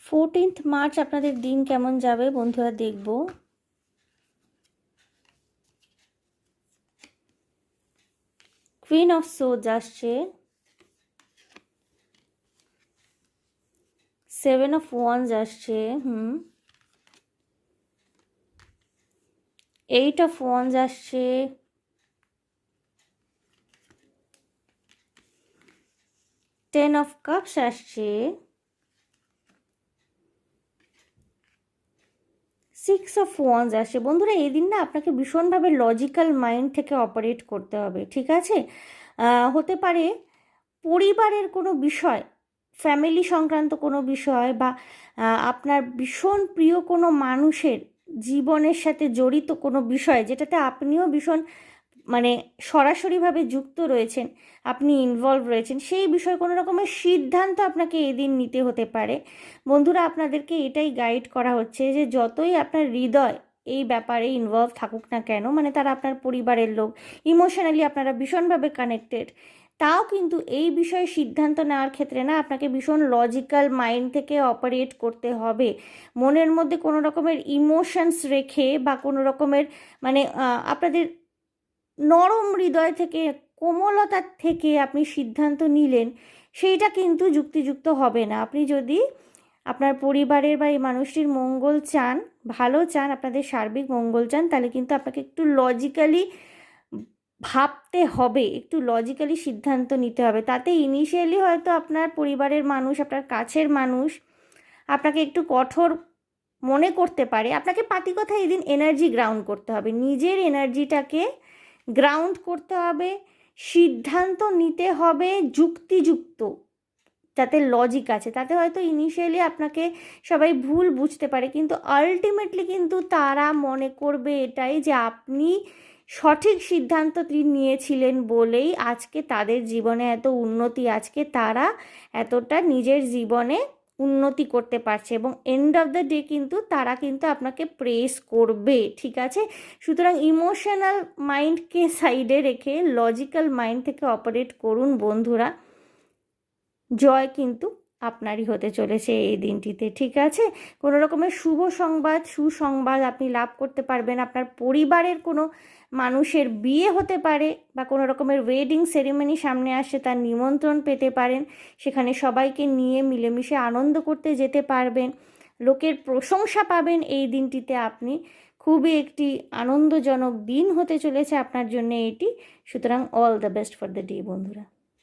14th March আপনাদের দিন কেমন যাবে বন্ধুরা দেখব। কুইন অফ সোর্ডস আসছে, 7 অফ ওয়ান্স আসছে, 8 অফ ওয়ান্স আসছে, 10 অফ কাপস আসছে, 6 অফ ওয়ান্স আসছে। বন্ধুরা এই দিন না আপনাকে ভীষণভাবে লজিক্যাল মাইন্ড থেকে অপারেট করতে হবে, ঠিক আছে? হতে পারে পরিবারের কোনো বিষয়, ফ্যামিলি সংক্রান্ত কোনো বিষয়, বা আপনার ভীষণ প্রিয় কোনো মানুষের জীবনের সাথে জড়িত কোনো বিষয় যেটাতে আপনিও ভীষণ মানে সরাসরিভাবে যুক্ত রয়েছেন, আপনি ইনভলভ রয়েছেন, সেই বিষয়ে কোনো রকমের সিদ্ধান্ত আপনাকে এই দিন নিতে হতে পারে। বন্ধুরা আপনাদেরকে এটাই গাইড করা হচ্ছে যে যতই আপনার হৃদয় এই ব্যাপারে ইনভলভ থাকুক না কেন, মানে তারা আপনার পরিবারের লোক, ইমোশনালি আপনারা ভীষণভাবে কানেক্টেড, তাও কিন্তু এই বিষয়ে সিদ্ধান্ত নেওয়ার ক্ষেত্রে না আপনাকে ভীষণ লজিক্যাল মাইন্ড থেকে অপারেট করতে হবে। মনের মধ্যে কোনো রকমের ইমোশনস রেখে বা কোনো রকমের মানে আপনাদের নরম হৃদয় থেকে, কোমলতার থেকে আপনি সিদ্ধান্ত নিলেন, সেইটা কিন্তু যুক্তিযুক্ত হবে না। আপনি যদি আপনার পরিবারের বা এই মানুষটির মঙ্গল চান, ভালো চান, আপনাদের সার্বিক মঙ্গল চান, তাহলে কিন্তু আপনাকে একটু লজিক্যালি ভাবতে হবে, একটু লজিক্যালি সিদ্ধান্ত নিতে হবে। তাতে ইনিশিয়ালি হয়তো আপনার পরিবারের মানুষ, আপনার কাছের মানুষ আপনাকে একটু কঠোর মনে করতে পারে। আপনাকে পাতি কথা এই দিন এনার্জি গ্রাউন্ড করতে হবে, নিজের এনার্জিটাকে গ্রাউন্ড করতে হবে, সিদ্ধান্ত নিতে হবে যুক্তিযুক্ত, যাতে লজিক আছে। তাতে হয়তো ইনিশিয়ালি আপনাকে সবাই ভুল বুঝতে পারে, কিন্তু আলটিমেটলি কিন্তু তারা মনে করবে এটাই যে আপনি সঠিক সিদ্ধান্ত নিয়েছিলেন বলেই আজকে তাদের জীবনে এত উন্নতি, আজকে তারা এতটা নিজের জীবনে উন্নতি করতে পারছে, এবং এন্ড অফ দ্য ডে কিন্তু তারা কিন্তু আপনাকে প্রেস করবে, ঠিক আছে? সুতরাং ইমোশনাল মাইন্ডকে সাইডে রেখে লজিক্যাল মাইন্ড থেকে অপারেট করুন বন্ধুরা। জয় কিন্তু আপনারই হতে চলেছে এই দিনটিতে, ঠিক আছে? কোনো রকমের শুভ সংবাদ, সুসংবাদ আপনি লাভ করতে পারবেন। আপনার পরিবারের কোনো মানুষের বিয়ে হতে পারে, বা কোনো রকমের ওয়েডিং সেরিমনি সামনে আসছে, তার নিমন্ত্রণ পেতে পারেন, সেখানে সবাইকে নিয়ে মিলেমিশে আনন্দ করতে যেতে পারবেন, লোকের প্রশংসা পাবেন এই দিনটিতে আপনি। খুবই একটি আনন্দজনক দিন হতে চলেছে আপনার জন্য এটি। সুতরাং all the best for the day বন্ধুরা।